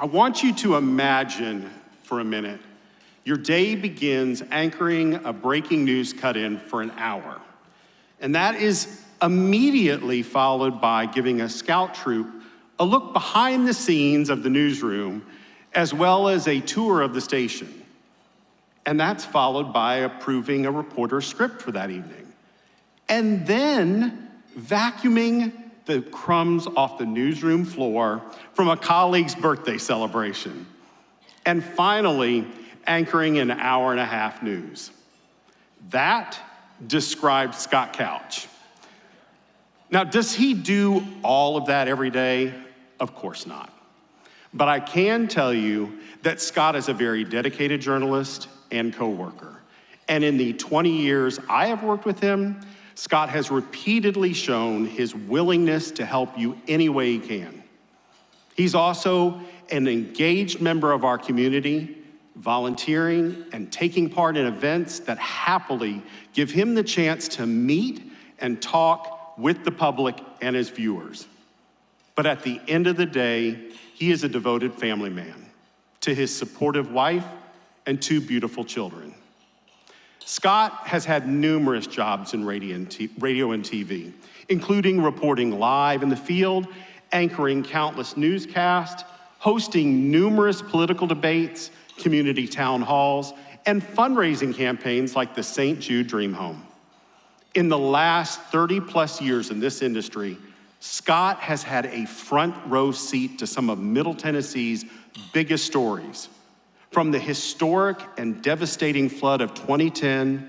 I want you to imagine for a minute, your day begins anchoring a breaking news cut-in for an hour. And that is immediately followed by giving a scout troop a look behind the scenes of the newsroom, as well as a tour of the station. And that's followed by approving a reporter's script for that evening. And then vacuuming the crumbs off the newsroom floor from a colleague's birthday celebration. And finally, anchoring an hour-and-a-half news. That describes Scott Couch. Now, does he do all of that every day? Of course not. But I can tell you that Scott is a very dedicated journalist and coworker. And in the 20 years I have worked with him, Scott has repeatedly shown his willingness to help you any way he can. He's also an engaged member of our community, volunteering and taking part in events that happily give him the chance to meet and talk with the public and his viewers. But at the end of the day, he is a devoted family man to his supportive wife and 2 beautiful children. Scott has had numerous jobs in radio and TV, including reporting live in the field, anchoring countless newscasts, hosting numerous political debates, community town halls, and fundraising campaigns like the St. Jude Dream Home. In the last 30+ years in this industry, Scott has had a front row seat to some of Middle Tennessee's biggest stories, from the historic and devastating flood of 2010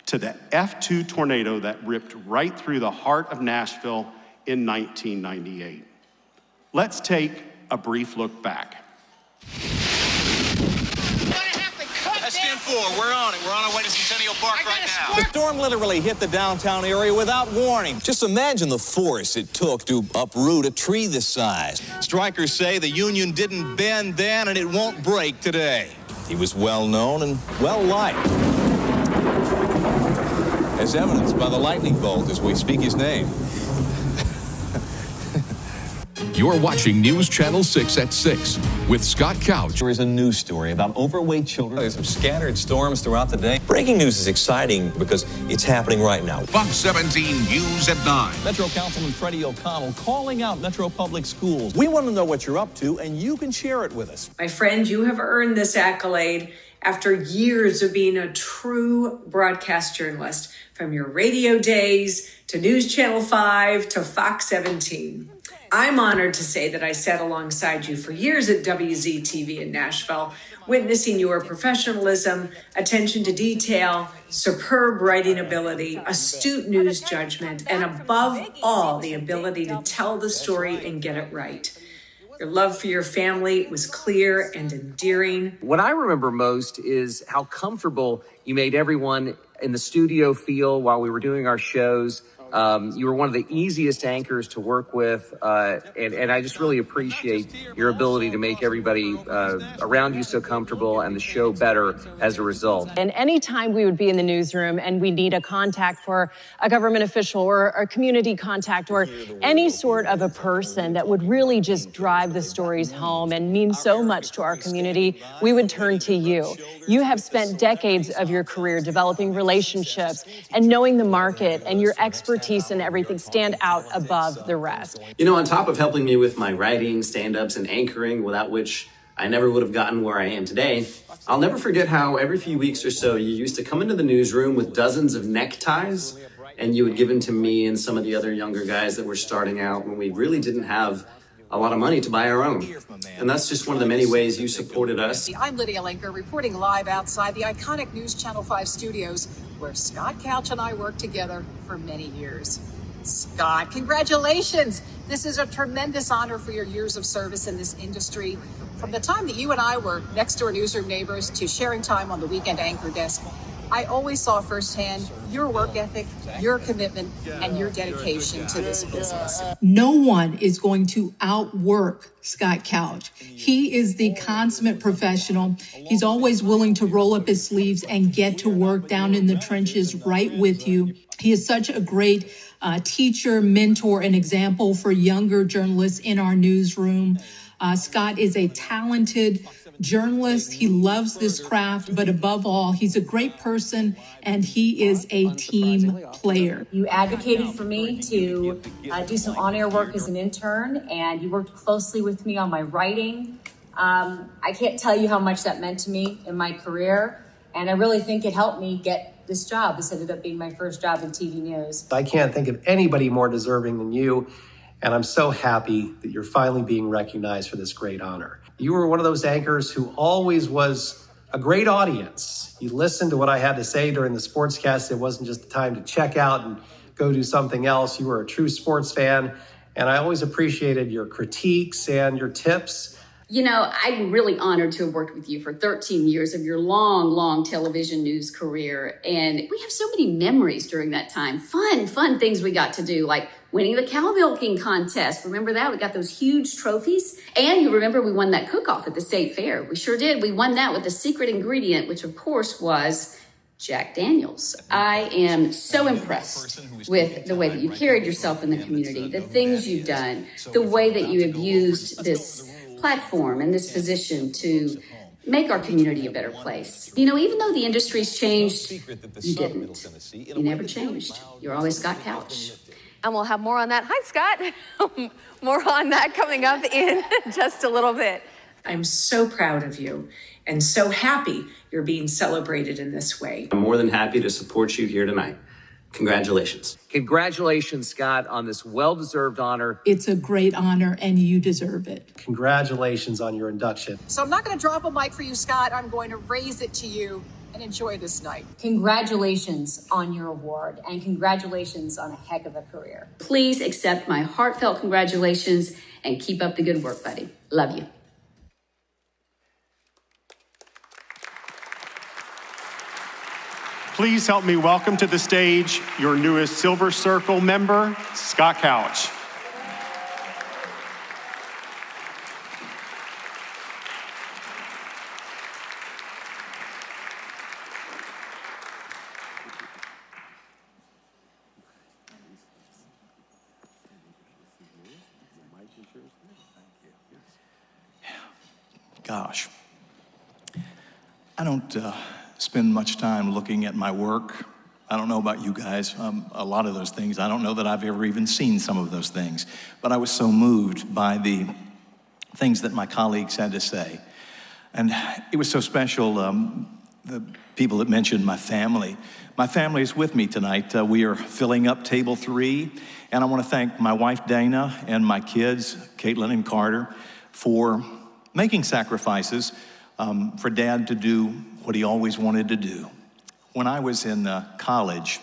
to the F2 tornado that ripped right through the heart of Nashville in 1998. Let's take a brief look back. That's 10-4, we're on it. We're on our way to Centennial Park right now. The storm literally hit the downtown area without warning. Just imagine the force it took to uproot a tree this size. Strikers say the Union didn't bend then and it won't break today. He was well known and well liked, as evidenced by the lightning bolt as we speak his name. You're watching News Channel 6 at 6 with Scott Couch. There is a news story about overweight children. There's some scattered storms throughout the day. Breaking news is exciting because it's happening right now. Fox 17 News at 9. Metro Councilman Freddie O'Connell calling out Metro Public Schools. We want to know what you're up to, and you can share it with us. My friend, you have earned this accolade after years of being a true broadcast journalist, from your radio days to News Channel 5 to Fox 17. I'm honored to say that I sat alongside you for years at WZ-TV in Nashville, witnessing your professionalism, attention to detail, superb writing ability, astute news judgment, and above all, the ability to tell the story and get it right. Your love for your family was clear and endearing. What I remember most is how comfortable you made everyone in the studio feel while we were doing our shows. You were one of the easiest anchors to work with, and I just really appreciate your ability to make everybody around you so comfortable and the show better as a result. And anytime we would be in the newsroom and we need a contact for a government official or a community contact or any sort of a person that would really just drive the stories home and mean so much to our community, we would turn to you. You have spent decades of your career developing relationships and knowing the market, and your expertise and everything stand out above the rest. You know, on top of helping me with my writing, stand-ups, and anchoring, without which I never would have gotten where I am today, I'll never forget how every few weeks or so you used to come into the newsroom with dozens of neckties, and you would give them to me and some of the other younger guys that were starting out when we really didn't have a lot of money to buy our own. And that's just one of the many ways you supported us. I'm Lydia Linker, reporting live outside the iconic News Channel 5 studios, where Scott Couch and I worked together for many years. Scott, congratulations. This is a tremendous honor for your years of service in this industry. From the time that you and I were next door newsroom neighbors to sharing time on the weekend anchor desk, I always saw firsthand your work ethic, your commitment, and your dedication to this business. No one is going to outwork Scott Couch. He is the consummate professional. He's always willing to roll up his sleeves and get to work down in the trenches right with you. He is such a great teacher, mentor, and example for younger journalists in our newsroom. Scott is a talented journalist. He loves this craft, but above all, he's a great person and he is a team player. You advocated for me to do some on-air work as an intern, and you worked closely with me on my writing. I can't tell you how much that meant to me in my career, and I really think it helped me get this job. This ended up being my first job in TV news. I can't think of anybody more deserving than you, and I'm so happy that you're finally being recognized for this great honor. You were one of those anchors who always was a great audience. You listened to what I had to say during the sportscast. It wasn't just the time to check out and go do something else. You were a true sports fan, and I always appreciated your critiques and your tips. You know, I'm really honored to have worked with you for 13 years of your long television news career. And we have so many memories during that time. Fun things we got to do, like winning the cow milking contest. Remember that? We got those huge trophies. And you remember we won that cook-off at the state fair. We sure did. We won that with the secret ingredient, which of course was Jack Daniels. I am so impressed with the way that you carried yourself in the community, the things you've done, the way that you have used this platform and this position to make our community a better place. You know, even though the industry's changed, you didn't. You never changed. You're always Scott Couch. And we'll have more on that. Hi, Scott. More on that coming up in just a little bit. I'm so proud of you and so happy you're being celebrated in this way. I'm more than happy to support you here tonight. Congratulations. Congratulations, Scott, on this well-deserved honor. It's a great honor and you deserve it. Congratulations on your induction. So I'm not going to drop a mic for you, Scott. I'm going to raise it to you and enjoy this night. Congratulations on your award, and congratulations on a heck of a career. Please accept my heartfelt congratulations and keep up the good work, buddy. Love you. Please help me welcome to the stage your newest Silver Circle member, Scott Couch. Gosh, I don't spend much time looking at my work. I don't know about you guys, a lot of those things. I don't know that I've ever even seen some of those things, but I was so moved by the things that my colleagues had to say. And it was so special, the people that mentioned my family. My family is with me tonight. We are filling up table 3, and I want to thank my wife, Dana, and my kids, Caitlin and Carter, for making sacrifices for Dad to do what he always wanted to do. When I was in college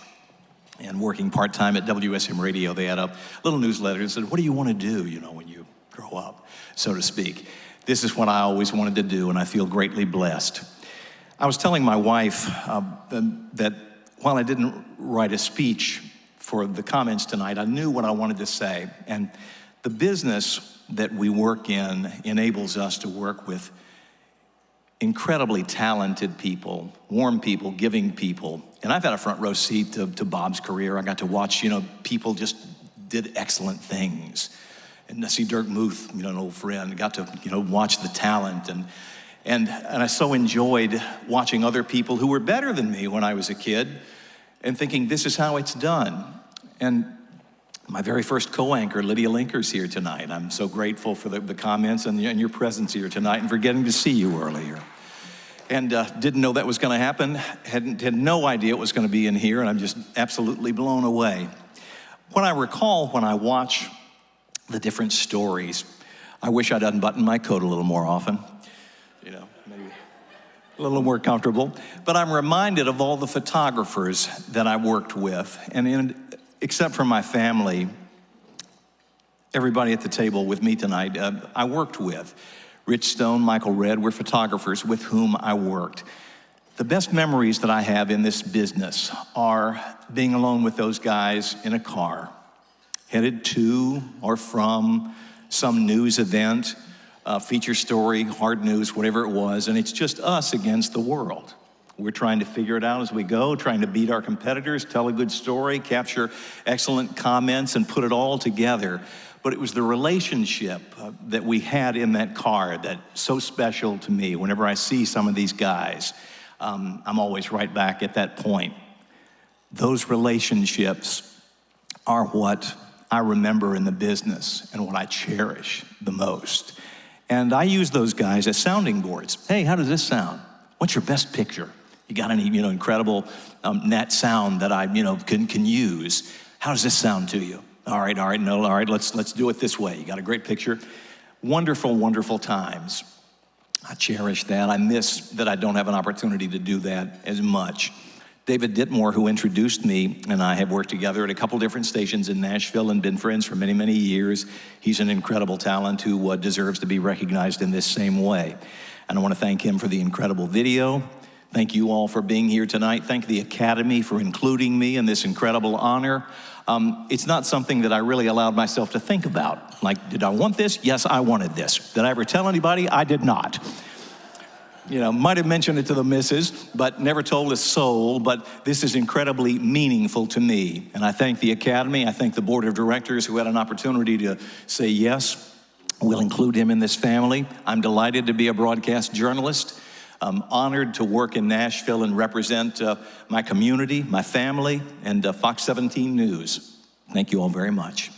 and working part-time at WSM Radio, they had a little newsletter that said, what do you want to do, you know, when you grow up, so to speak? This is what I always wanted to do, and I feel greatly blessed. I was telling my wife that while I didn't write a speech for the comments tonight, I knew what I wanted to say. And the business that we work in enables us to work with incredibly talented people, warm people, giving people. And I've had a front row seat to Bob's career. I got to watch, you know, people just did excellent things. And I see Dirk Muth, you know, an old friend, got to, you know, watch the talent. And I so enjoyed watching other people who were better than me when I was a kid and thinking, this is how it's done. And my very first co-anchor, Lydia Linker's here tonight. I'm so grateful for the comments and your presence here tonight and for getting to see you earlier. And didn't know that was gonna happen. Had no idea it was gonna be in here, and I'm just absolutely blown away. When I recall, when I watch the different stories, I wish I'd unbuttoned my coat a little more often. You know, maybe a little more comfortable. But I'm reminded of all the photographers that I worked with, and except for my family, everybody at the table with me tonight, I worked with. Rich Stone, Michael Redd were photographers with whom I worked. The best memories that I have in this business are being alone with those guys in a car, headed to or from some news event, feature story, hard news, whatever it was, and it's just us against the world. We're trying to figure it out as we go, trying to beat our competitors, tell a good story, capture excellent comments, and put it all together. But it was the relationship that we had in that car that's so special to me. Whenever I see some of these guys, I'm always right back at that point. Those relationships are what I remember in the business and what I cherish the most. And I use those guys as sounding boards. Hey, how does this sound? What's your best picture? You got any, incredible net sound that I, can use? How does this sound to you? All right, let's do it this way. You got a great picture. Wonderful, wonderful times. I cherish that. I miss that I don't have an opportunity to do that as much. David Ditmore, who introduced me, and I have worked together at a couple different stations in Nashville and been friends for many, many years. He's an incredible talent who deserves to be recognized in this same way. And I want to thank him for the incredible video. Thank you all for being here tonight. Thank the Academy for including me in this incredible honor. It's not something that I really allowed myself to think about. Like, did I want this? Yes, I wanted this. Did I ever tell anybody? I did not. Might have mentioned it to the missus, but never told a soul, but this is incredibly meaningful to me. And I thank the Academy. I thank the Board of Directors who had an opportunity to say yes. We'll include him in this family. I'm delighted to be a broadcast journalist. I'm honored to work in Nashville and represent my community, my family, and Fox 17 News. Thank you all very much.